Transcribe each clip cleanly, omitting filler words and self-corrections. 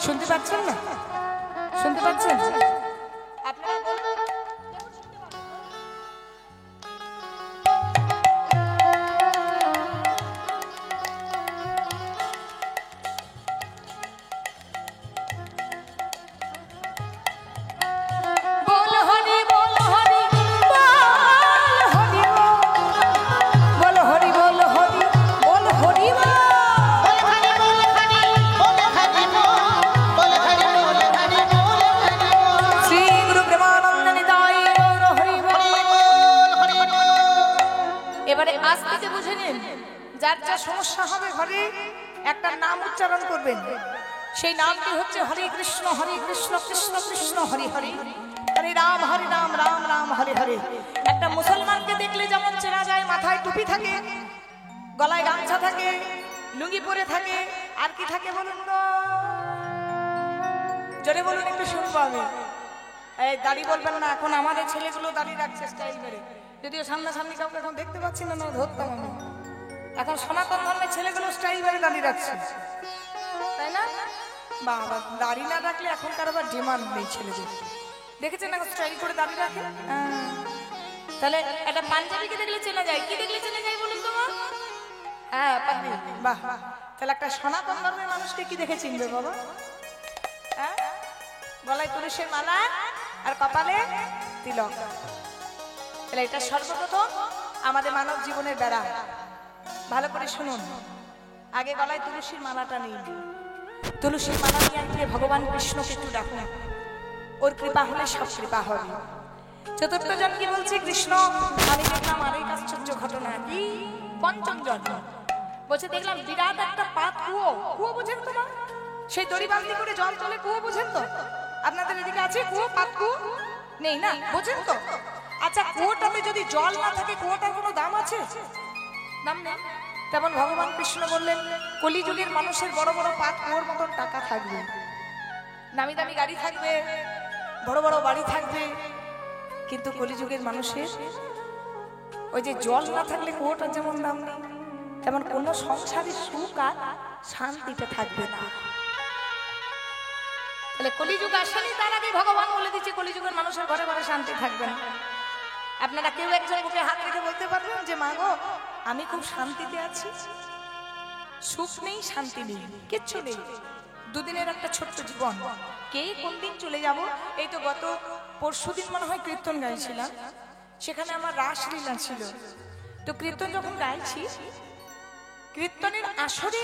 শুনতে পাচ্ছেন না? শুনতে পাচ্ছেন? আপনারা যার যা সমস্যা হবে ঘরে একটা নাম উচ্চারণ করবেন, সেই নামটি হচ্ছে হরে কৃষ্ণ কৃষ্ণ কৃষ্ণ হরে হরে, হরে রাম রাম রাম হরে হরে। একটা মুসলমানকে দেখলে যেমন চেনা যায়, মাথায় টুপি থাকে, গলায় গামছা থাকে, লুঙ্গি পরে থাকে, আর কি থাকে বলুন তো? জোরে বলুন, একটু শুনবো আমি। এই দাড়ি বলবেন না, এখন আমাদের ছেলেগুলো দাড়ি রাখছে স্টাইল মেরে, যদিও সামনাসামনি কাউকে এখন দেখতে পাচ্ছি না, ধরতাম আমি। এখন সনাতন ধর্মের ছেলেগুলো স্টাইল মেরে দাঁড়িয়ে রাখছে, তাই না? বাবা, দাড়ি না রাখলে এখনকার আবার ডিমান্ড নেই ছেলেদের। দেখেছেন এখন স্টাইল করে দাঁড়িয়ে রাখে? তাহলে একটা পাঞ্জাবিকে দেখলে চেনা যায়, কি দেখলে চেনা যায় বলুন তো? হ্যাঁ, পাঞ্জাবি। বাহ, তাহলে একটা সনাতন ধর্মের মানুষকে কি দেখে চিনবে বাবা? হ্যাঁ, গলায় তুলসীর মালা আর কপালে তিলক। তাহলে এটা সর্বপ্রথম আমাদের মানব জীবনের বেড়া। ভালো করে শুনুন, আগে গলায় তুলসীর মালাটা নেই, তুলসীর মালা নিয়ে আনলে ভগবান কৃষ্ণকে একটু ডাকুন, ওর কৃপা হলে সব কৃপা হবে। চতুর্থ জন কি বলছে? কৃষ্ণ, আমি দেখলাম আরেক আশ্চর্য ঘটনা। কি? পঞ্চম জন বলছে, দেখলাম বিরাট একটা পাত কুয়ো। কুয়ো বুঝেন তো মা? সেই দড়ি বালতি করে জল তোলে কুয়ো, বুঝেন তো? আপনাদের এদিকে আছে কুয়ো? পাত কুয়ো নেই না, বুঝেন তো? আচ্ছা, কুয়োটাতে যদি জল না থাকে কুয়োটার কোনো দাম আছে? দাম নেই। তেমন ভগবান কৃষ্ণ বললেন, কলিযুগের মানুষের বড় বড় পাত কুয়োর মতন টাকা থাকবে, দামি দামি গাড়ি থাকবে, বড় বড় বাড়ি থাকবে, কিন্তু কলিযুগের মানুষের ওই যে জল না থাকলে কুয়োটার যেমন দাম নেই, তেমন কোন সংসারের সুখ আর শান্তিতে থাকবে না। তাহলে কলিযুগ আসেনি তার আগে ভগবান বলে দিচ্ছে কলিযুগের মানুষের ঘরে ঘরে শান্তি থাকবে না। আপনারা কেউ একজন বুকে হাত রেখে বলতে পারবেন যে মা গো, আমি খুব শান্তিতে আছি? সুখ নেই, শান্তি নেই, কিচ্ছু নেই। দুদিনের একটা ছোট্ট জীবন, কে কোন দিন চলে যাব। এই তো গত পরশুদিন মনে হয় কীর্তন গাইছিলাম, সেখানে আমার রাসলীলা ছিল। তো কীর্তন যখন গাইছি, কীর্তনের আসরে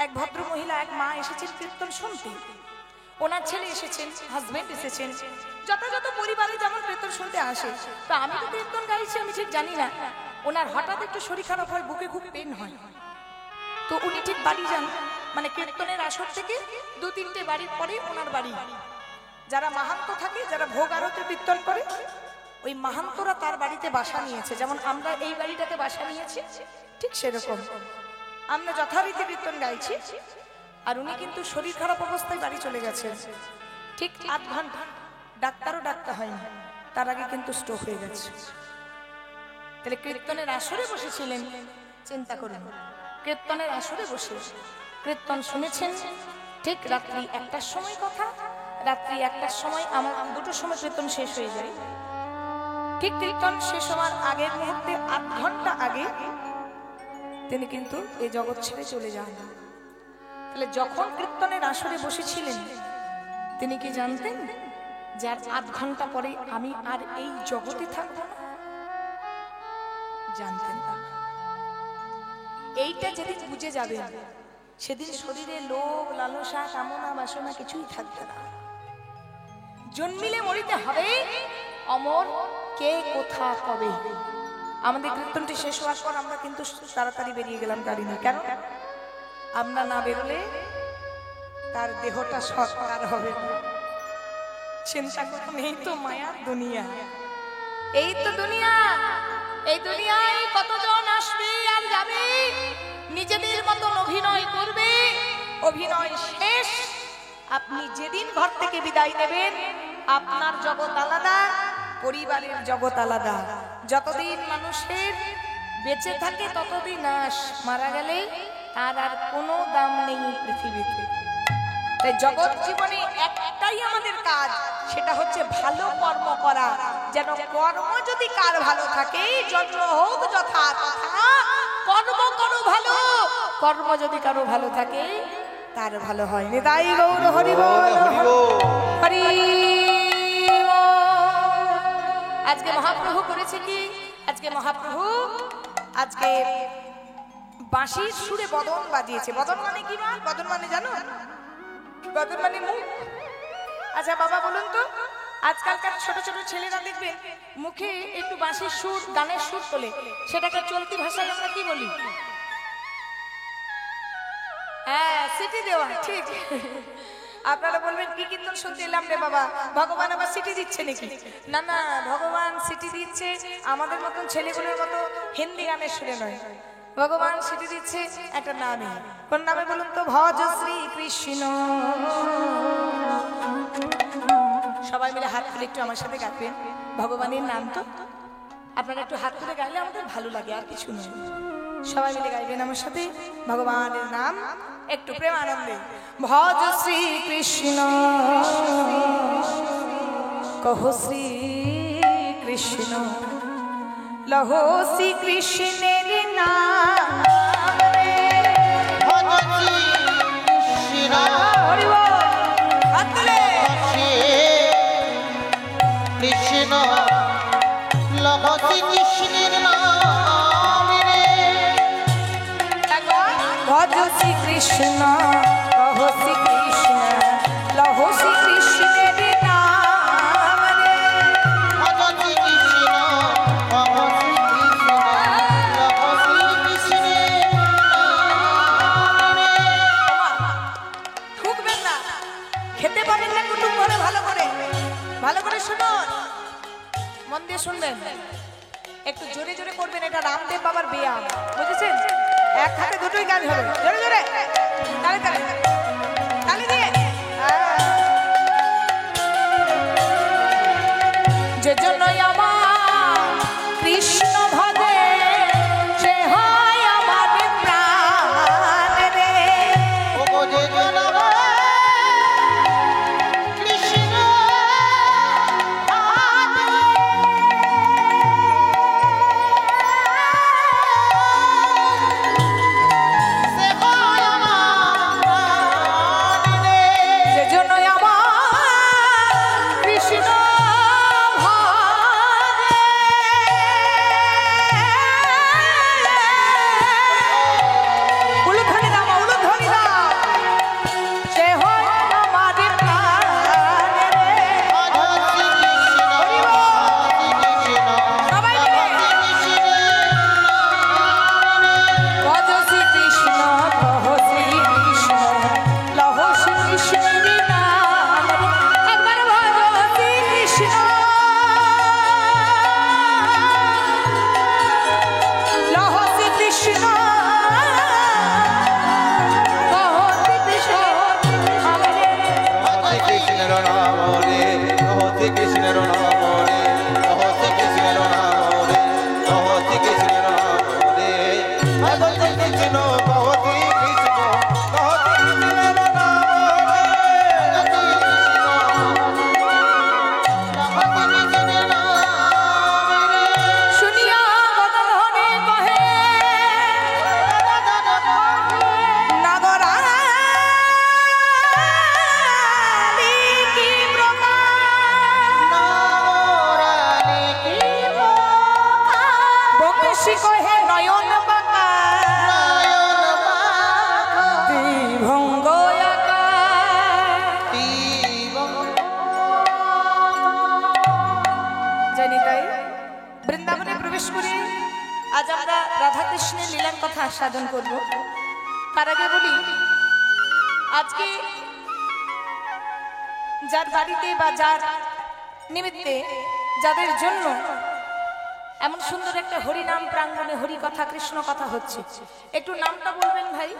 এক ভদ্র মহিলা, এক মা এসেছেন কীর্তন শুনতে। ওনার ছেলে এসেছেন, হাজবেন্ড এসেছেন, যথাযথ পরিবারে যেমন কীর্তন শুনতে আসে। তো আমি তো কীর্তন গাইছি, আমি ঠিক জানি না, ওনার হঠাৎ একটু শরীর খারাপ হয়, বুকে খুব পেন হয়। তো উনি ঠিক বাড়ি যান, মানে কীর্তনের আসর থেকে 2-3টে বাড়ির পরে ওনার বাড়ি। যারা মাহান্ত থাকে, যারা ভোগ আরতে কীর্তন করে, ওই মাহান্তরা তার বাড়িতে বাসা নিয়েছে। যেমন আমরা এই বাড়িটাতে বাসা নিয়েছি, ঠিক সেরকম আমরা যথারীতি কীর্তন গাইছি। আর উনি কিন্তু শরীর খারাপ অবস্থায় বাড়ি চলে গেছেন, ঠিক 8 ঘন্টা, ডাক্তারও ডাকতে হয়নি, তার আগে কিন্তু স্ট্রোক হয়ে গেছে। তাহলে কীর্তনের আসরে বসেছিলেন, চিন্তা করুন, কীর্তনের আসরে বসে কীর্তন শুনেছেন। ঠিক রাত্রি 1টার সময় কথা, রাত্রি 1টার সময়, আমার 2টোর সময় কীর্তন শেষ হয়ে যায়। ঠিক কীর্তন শেষ হওয়ার আগের মুহূর্তে 8 ঘন্টা আগে তিনি কিন্তু এই জগৎ ছেড়ে চলে যান। তাহলে যখন কীর্তনের আসরে বসেছিলেন, তিনি কি জানতেন যে আর 8 ঘন্টা পরে আমি আর এই জগতে থাকবো না? জানতেন না। এইটা যেদিন বুঝে যাবে, সেদিন শরীরে লোভ, লালসা, কামনা, বাসনা কিছুই থাকবে না। জন্মিলে মরিতে হবে, অমর কে কোথা কবে। আমাদের কীর্তনটি শেষ হওয়ার পর আমরা কিন্তু তাড়াতাড়ি বেরিয়ে গেলাম গাড়ি নিয়ে। কেন? আমরা না বেরোলে তার দেহটা সৎকার হবে না। চিন্তা করুন, এই তো মায়ার দুনিয়া, এই তো দুনিয়া। এই দুনিয়ায় কতজন আসবে আর যাবে, নিজেদের মতন অভিনয় করবে, অভিনয় শেষ। আপনি যেদিন ঘর থেকে বিদায় নেবেন, আপনার জগৎ আলাদা, পরিবারের জগৎ আলাদা। যতদিন মানুষের বেঁচে থাকে ততদিন আস, মারা গেলে তার আর কোনো দাম নেই পৃথিবীতে। তাই জগৎ জীবনে একটাই আমাদের কাজ, সেটা হচ্ছে ভালো কর্ম করা। যেন কর্ম যদি কার ভালো থাকে, জন্ম হোক যথা তথা, কর্ম করো ভালো, কর্ম যদি কারো ভালো থাকে তার ভালো হয়। নিতাই গৌর হরি বল, হরি বল। আজকে মহাপ্রভু করেছে কি, আজকে মহাপ্রভু আজকে বাঁশির সুরে বদন বাজিয়েছে। বদন মানে কি মা? বদন মানে জানো? বদন মানে মুখ। আচ্ছা বাবা বলুন তো, আজকালকার ছোট ছোট ছেলেরা দেখবেন মুখে একটু বাঁশির সুর, গানের সুর তোলে, সেটাকে চলতি ভাষায় আমরা কি বলি? হ্যাঁ, সিটি দেওয়া। ঠিক। আপনারা বলবেন কি কীর্তন শুনতে এলাম রে বাবা, ভগবান আবার সিটি দিচ্ছে নাকি? না না, ভগবান সিটি দিচ্ছে আমাদের মতন ছেলেগুলোর মতো হিন্দি গানের সুরে নয়। ভগবান সিটি দিচ্ছে একটা নামে। কোন নামে বলুন তো? ভজ শ্রী কৃষ্ণ। সবাই মিলে হাত তুলে একটু আমার সাথে গাইবেন ভগবানের নাম। তো আপনারা একটু হাত তুলে গাইলে আমাদের ভালো লাগে, আর কিছু নয়। সবাই মিলে গাইবেন আমার সাথে ভগবানের নাম একটু প্রেম আনন্দে। ভজ শ্রী কৃষ্ণ, কহ শ্রী কৃষ্ণ, লহো শ্রী কৃষ্ণের নাম রে। ভজ শ্রী কৃষ্ণ, হরি বল। হাত তুলে। কৃষ্ণ, লহো শ্রী কৃষ্ণের নাম রে। ভজ শ্রী কৃষ্ণ, কহ শ্রী কৃষ্ণ, লহো শ্রী কৃষ্ণের নাম রে। ভজ শ্রী কৃষ্ণ, কহ শ্রী কৃষ্ণ, লহো শ্রী কৃষ্ণের নাম রে। ঠুকবেন না, খেতে পারেন না কুটুম করে। ভালো করে, ভালো করে শুনুন, মন দিয়ে শুনবেন, একটু জোরে জোরে করবেন। এটা রামদেব বাবার ব্যায়াম, বুঝেছেন? এক হাতে দুটোই গান হবে। জোরে জোরে তালে তালে তালে দিয়ে। যে জন্যই আমার কৃষ্ণ ভজে, সে হয় আমার প্রাণ রে। যে জন কৃষ্ণ আজ আমরা রাধা কৃষ্ণের লীলার কথা আস্বাদন করব। তার আগে বলি, আজকে যার বাড়িতে বা যার নিমিত্তে, যাদের জন্য এমন সুন্দর একটা হরি নাম প্রাঙ্গণে হরি কথা কৃষ্ণ কথা হচ্ছে, একটু নামটা বলবেন ভাই।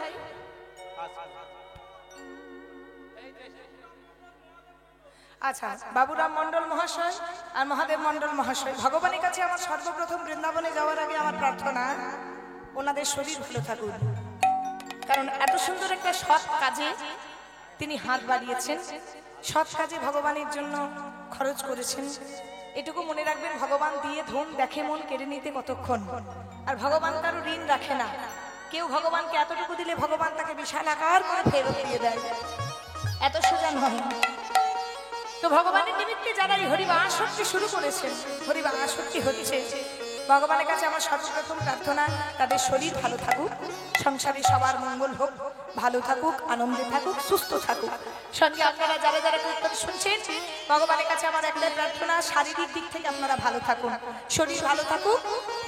আচ্ছা, বাবুরাম মন্ডল মহাশয় আর মহাদেব মন্ডল মহাশয়, ভগবানের কাছে আমার সর্বপ্রথম বৃন্দাবনে যাওয়ার আগে আমার প্রার্থনা ওনাদের শরীর ভালো থাকুক, কারণ এত সুন্দর একটা সৎ কাজে তিনি হাত বাড়িয়েছেন, সৎ কাজে ভগবানের জন্য খরচ করেছেন। এটুকু মনে রাখবেন, ভগবান দিয়ে ধন দেখে মন কেড়ে নিতে কতক্ষণ। আর ভগবান কারো ঋণ রাখে না। কেউ ভগবানকে এতটুকু দিলে ভগবান তাকে বিশাল আকার করে ফেরত দিয়ে দেয়, এত সোজা নয়। তো ভগবানের নিমিত্তে যারা এই হরিবাসক্তি শুরু করেছেন, হরিবাসক্তি হচ্ছে, ভগবানের কাছে আমার সর্বপ্রথম প্রার্থনা তাদের শরীর ভালো থাকুক, সংসারে সবার মঙ্গল হোক, ভালো থাকুক, আনন্দে থাকুক, সুস্থ থাকুক। সঙ্গে আপনারা যারা যারা কীর্তন শুনছেন, ভগবানের কাছে আমার একটাই প্রার্থনা, শারীরিক দিক থেকে আপনারা ভালো থাকুন, শরীর ভালো থাকুক,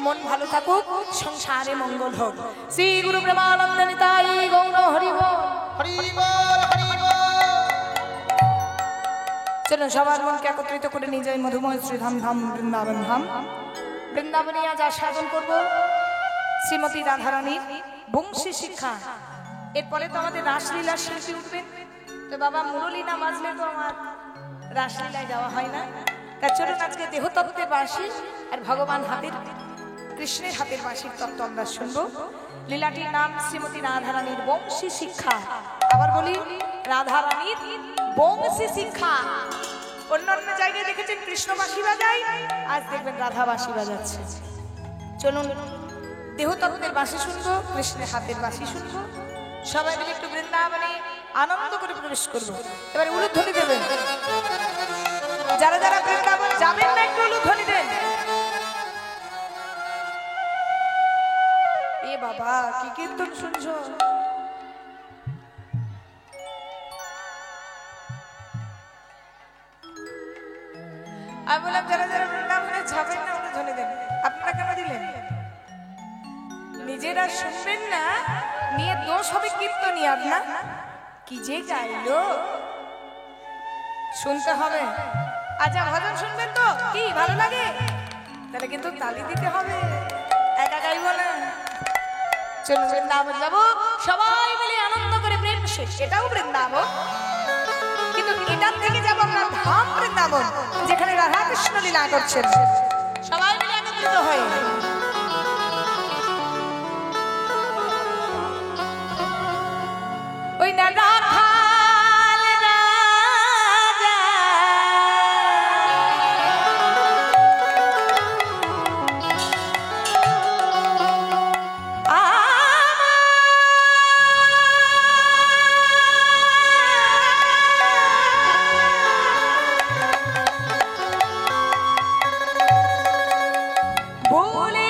মন ভালো থাকুক, সংসারে মঙ্গল হোক। শ্রী গুরু প্রেমানন্দ নিতাই গৌর হরি বল, হরি বল, হরি বল। চলুন সবার মনকে একত্রিত করে নিয়ে যাই মধুময় শ্রীধাম ধাম বৃন্দাবন ধাম। বৃন্দাবনে আজ আস্বাদন করব শ্রীমতী রাধারানীর বংশী শিক্ষা। এরপরে তো আমাদের রাসলীলার শিল্পী উঠবেন। তো বাবা মুরলী না বাজলে তো আমার রাসলীলায় যাওয়া হয় না। তা চলুন আজকে দেহতত্ত্বের বাঁশি আর ভগবান হাতের, কৃষ্ণের হাতের বাঁশির তত্ত্ব আমরা শুনবো। লীলাটির নাম শ্রীমতী রাধারানীর বংশী শিক্ষা। আবার বলি, রাধারানীর বংশী শিক্ষা। অন্যান্য জায়গায় দেখেছেন কৃষ্ণ বাঁশি বাজায়, আজ দেখবেন রাধা বাঁশি বাজাচ্ছে। চলুন দেহতত্ত্বের বাঁশি শুনবো, কৃষ্ণের হাতের বাঁশি শুনবো, সবাই মিলে একটু বৃন্দাবনে আনন্দ করে প্রবেশ করবো। এবার উলুধ্বনি দেবেন, যারা যারা বৃন্দাবন যাবেন না একটু উলুধ্বনি দেন। এ বাবা কি কীর্তন শুনছো? আমি বললাম যারা যারা বৃন্দাবনে যাবেন না উলুধ্বনি দেন। আপনারা কেন দিলেন? নিজেরা শুনবেন না, নিয়ে দোষ হবে কীর্তনী। আপনার কি যে গাইলো, শুনতে হবে। আচ্ছা ভজন শুনবেন তো কি ভালো লাগে? তাহলে কিন্তু তালি দিতে হবে, একা গাইব না। চলুন বৃন্দাবন যাবো সবাই মিলে আনন্দ করে, প্রেম শেষ। এটাও বৃন্দাবন, কিন্তু এটার থেকে যাবো আমরা ধাম বৃন্দাবন, যেখানে রাধা কৃষ্ণ লীলা করছেন। সবাই মিলে একত্রিত হয়ে ওই না রাখাল রাজা বলে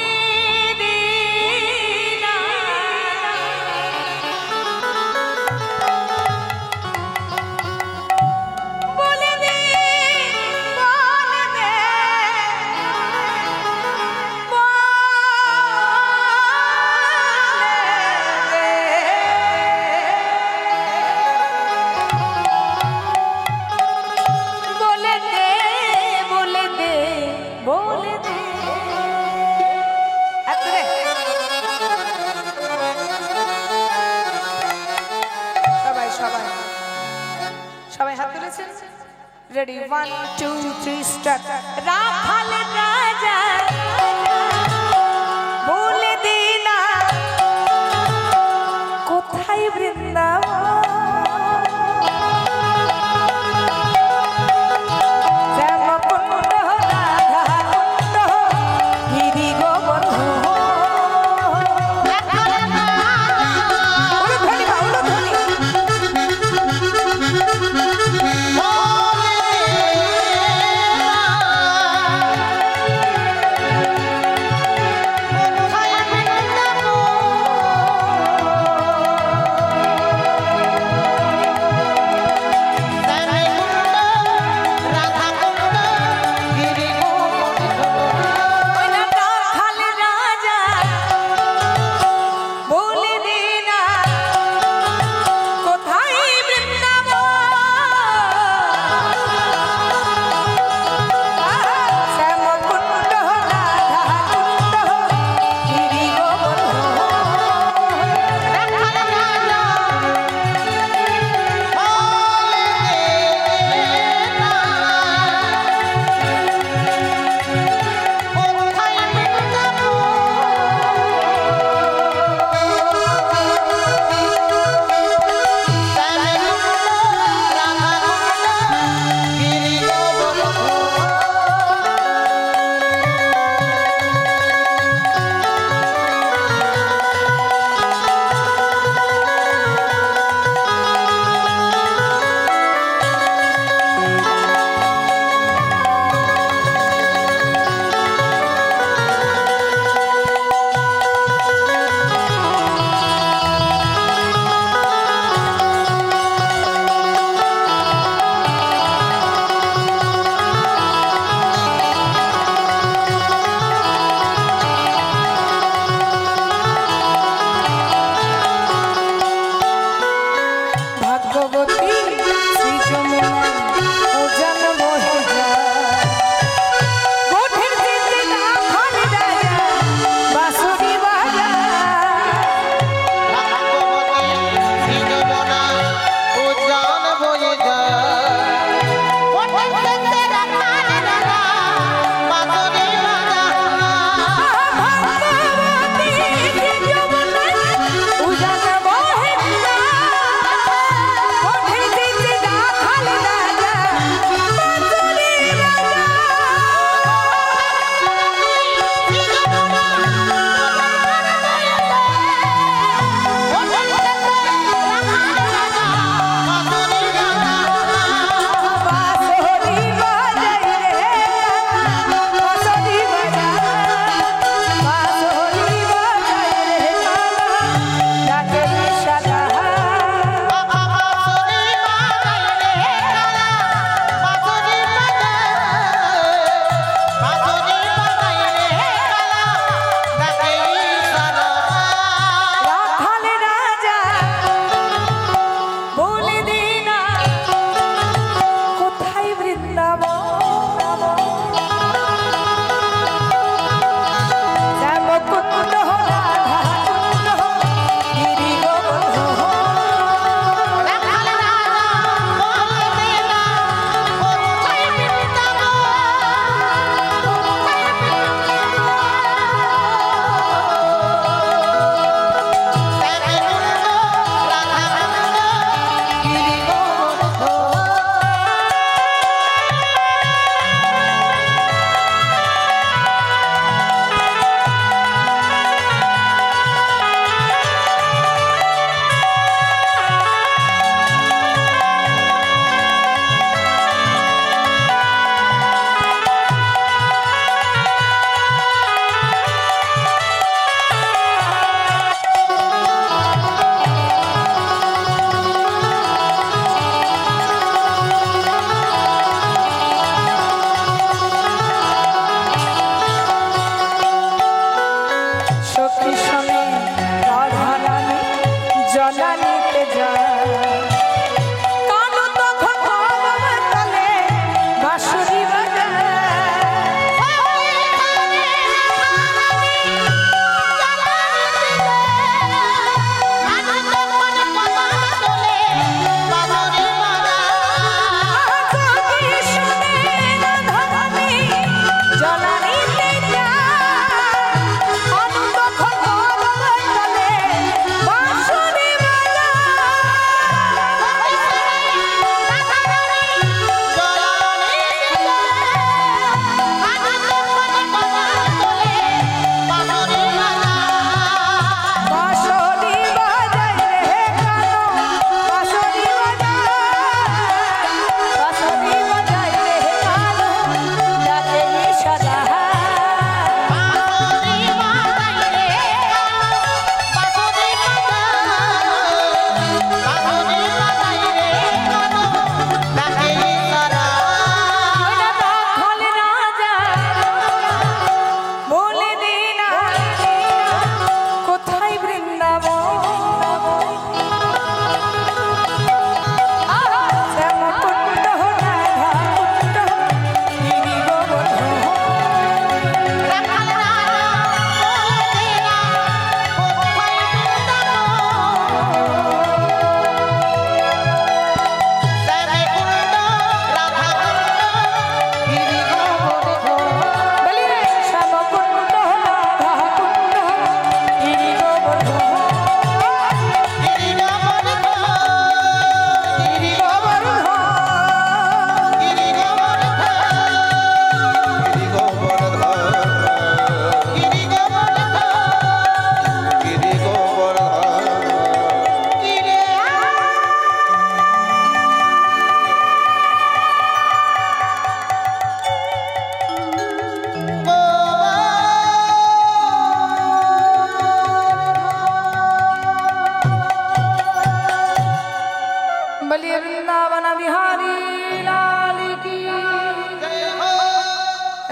সবাই হাত তুলেছেন। Ready, 1 2 3 start. রাখাল রাজা বলে দিনা কোথায় বৃন্দাবন,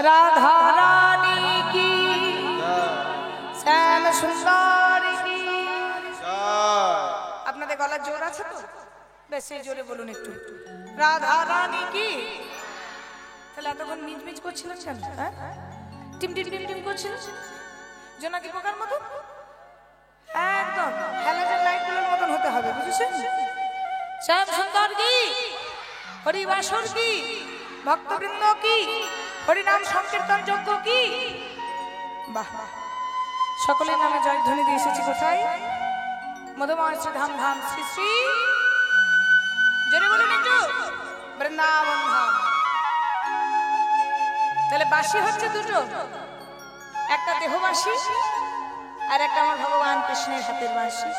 রাধা রানী কি, শ্যাম সুন্দর কি। আপনাদের গলার জোর আছে তো? বেশ সেই জোরে বলুন একটু, রাধা রানী কি। তাহলে এতক্ষণ মিজমিজ করছিলেন কেন? হ্যাঁ, টিম টিম টিম টিম করছিলেন জোনাকি পোকার মতো। একদম হ্যালোজেন লাইটগুলোর মতন হতে হবে, বুঝেছেন? শ্যাম সুন্দর কি, হরিবাসর কি, ভক্তবৃন্দ কি, হরিনাম সংকীর্তন যজ্ঞ কি। বাহ, সকলের নামে জয়ধ্বনি দিয়ে এসেছি কোথায়? মধুময় শ্রী ধাম ধাম শ্রী শ্রী, জোরে বলুন একটু, বৃন্দাবন ধাম। তাহলে বাঁশি হচ্ছে দুটো, একটা দেহবাসী আর একটা আমার ভগবান কৃষ্ণের হাতের বাঁশি।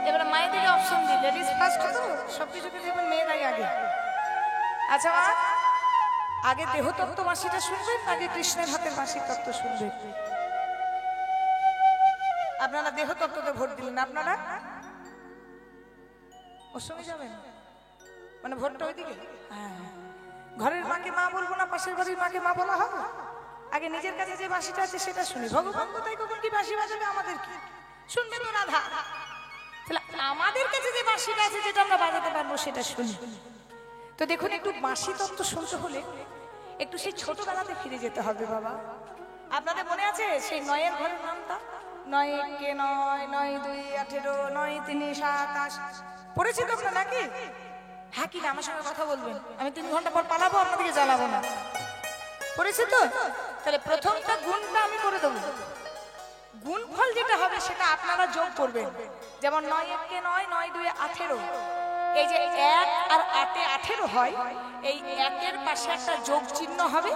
এবার মায়েদেরকে অপশন দিই, লেডিস ফার্স্ট তো সবকিছুকে দেখবেন মেয়েরাই আগে। আচ্ছা মা, আগে দেহ তত্ত্ব বাঁশিটা শুনবেন, আগে কৃষ্ণের হাতের বাঁশির তত্ত্ব শুনবেন? আপনারা দেহ তত্ত্বতে ভোট দিলেন, আপনারা ওর সঙ্গে যাবেন, মানে ভোটটা ওইদিকে। হ্যাঁ, ঘরের মাকে মা বলবো না, পাশের বাড়ির মাকে মা বলা হবে। আগে নিজের কাছে যে বাঁশিটা আছে সেটা শুনি। ভগবান কোথায় কখন কি বাঁশি বাজাবে আমাদের কি শুনবে তো রাধা। তাহলে আমাদের কাছে যে বাঁশিটা আছে যেটা আমরা বাজাতে পারবো সেটা শুনি। তো দেখুন, একটু বাঁশি তত্ত্ব শুনতে হলে একটু সেই ছোটবেলাতে ফিরে যেতে হবে বাবা। আপনাদের মনে আছে সেই নয়ের ঘরের নামটা? 9 কে 9, 9 2 18, 9 3 7 8 পড়েছি তো আপনারা নাকি? হ্যাঁ কি না, আমার সঙ্গে কথা বলবেন, আমি 3 ঘন্টা পর পালাবো, আপনাদেরকে জ্বালাবো না। পড়েছি তো? তাহলে প্রথমটা গুণটা আমি করে দেবো, গুণফল যেটা হবে সেটা আপনারা যোগ করবেন। যেমন 9 কে 9, 9 2 18, এই যে 1 আর 8 এ 18 হয়, এই 1 এর পাশে একটা যোগ চিহ্ন হবে,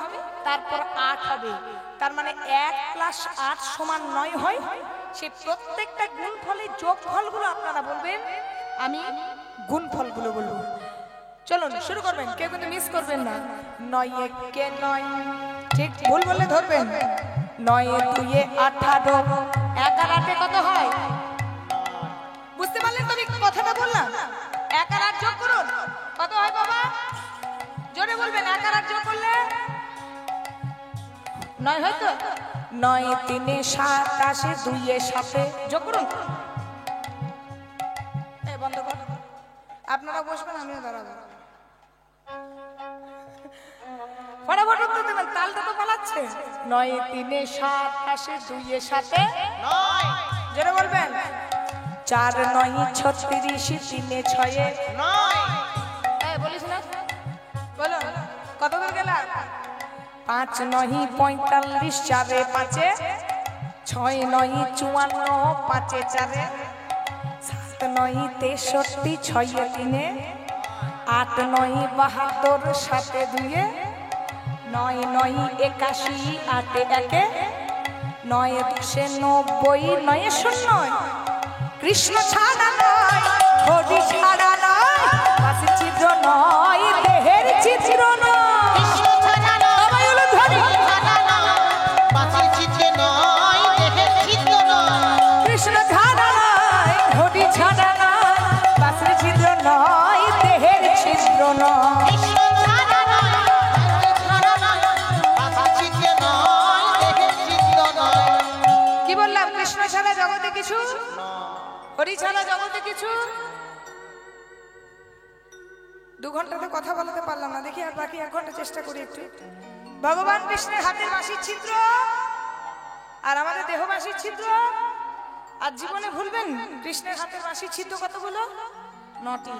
তারপর 8 হবে, তার মানে 1 + 8 = 9 হয়। সেই প্রত্যেকটা গুণফলের যোগফলগুলো আপনারা বলবেন, আমি গুণফলগুলো বলবো। চলুন শুরু করবেন, কেউ কিন্তু মিস করবেন না। 9 কে 9, ঠিক ভুল বললে ধরবেন। 9 2 18, 1 আর 8 কত হয়? বুঝতে পারলেন তো আমি কথাটা বললাম? 1 আর 8 যোগ করুন, কত হয় বাবা? জোরে বলবেন, 1 আর 8 যোগ করলে 9 হয় তো? 9 3 27, 2 7 যোগ করুন। এই বন্ধ কর, আপনারা বসবেন, আমিও দাঁড়াবো। ফটাফট উত্তর দেবেন, তালটা তো পালাচ্ছে। 9 3 27, 2 7 9, জোরে বলবেন। 4 9 36, 3 6 9। এই বলিস না, বলো কত দূর গেল? 5 9 45, 4 5 6 9 54, 5 4 7 9 63, 6 3 8 9 72, 7 2 9 9 81, 8 1 9 90, 9 0। কৃষ্ণ ছাড়া নয়, হরি ছাড়া নয়, বাঁশির ছিদ্র নয়, দেহের ছিদ্র নয়। কৃষ্ণ ছাড়া নয়, হরি ছাড়া নয়, বাঁশির ছিদ্র নয়, দেহের ছিদ্র নয়। কৃষ্ণ ছাড়া নয়, হরি ছাড়া নয়, বাঁশির ছিদ্র নয়, দেহের ছিদ্র নয়। কৃষ্ণ ছাড়া নয়, হরি ছাড়া নয়, বাঁশির ছিদ্র নয়, দেহের ছিদ্র নয়। কি বললাম? কৃষ্ণ ছাড়া জগতে কিছু, হরি ছাড়া জগতে কিছু। 2 ঘন্টাতে কথা বলতে পারলাম না, দেখি আর বাকি 1 ঘন্টা চেষ্টা করি একটু। ভগবান কৃষ্ণের হাতের বাঁশির ছিদ্র আর আমাদের দেহবাসীর ছিদ্র, আর জীবনে ভুলবেন কৃষ্ণের হাতের বাঁশির ছিদ্র কতগুলো? 9টি।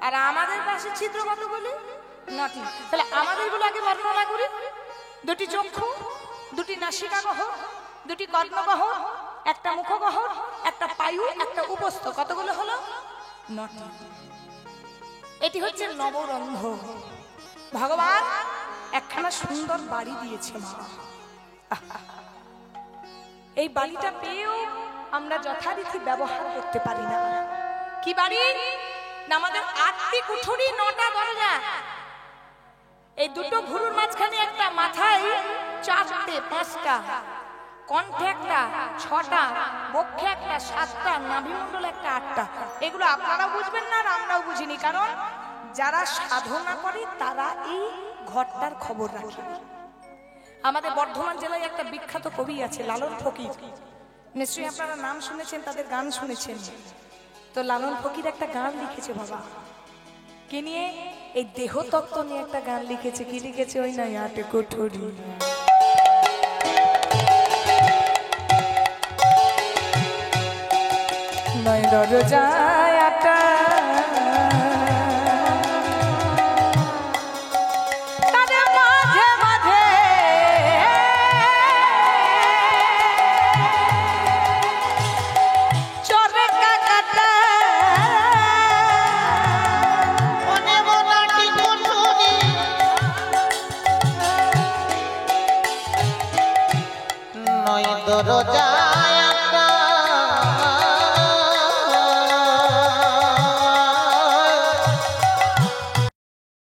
আর আমাদের বাঁশির ছিদ্র কতগুলো? 9টি। তাহলে আমাদের গুলো আগে বর্ণনা করি। 2টি চক্ষু, 2টি নাসিকা গহ্বর, 2টি কর্ণ গহ্বর, একটা মুখ গহ্বর, একটা পায়ু, একটা উপস্থ। কতগুলো হলো? 9টি। এটি হচ্ছে নবরন্ধ। ভগবান একখানা সুন্দর বাড়ি দিয়েছে মা। এই বাড়িটা পেয়েও আমরা যথারীতি ব্যবহার করতে পারি না। কি বাড়ি না? আমাদের 8টি কুঠুরি, 9টা দরজা। এই দুটো ভুরুর মাঝখানে একটা, মাথায় 4টে 5টা, কণ্ঠে একটা 6টা, বক্ষে একটা 7টা, নাভিমণ্ডলে একটা 8টা। এগুলো আপনারাও বুঝবেন না আর আমরাও বুঝিনি, কারণ যারা সাধনা করে তারা এই ঘরটার খবর রাখি। আমাদের বর্ধমান জেলায় একটা বিখ্যাত কবি আছে লালন ফকির, নিশ্চয়ই আপনারা নাম শুনেছেন, তাদের গান শুনেছেন। তো লালন ফকির একটা গান লিখেছে বাবা, কি নিয়ে? এই দেহতত্ত্ব নিয়ে একটা গান লিখেছে। কি লিখেছে? ওই নাই আটে কোঠরি নয় দরজা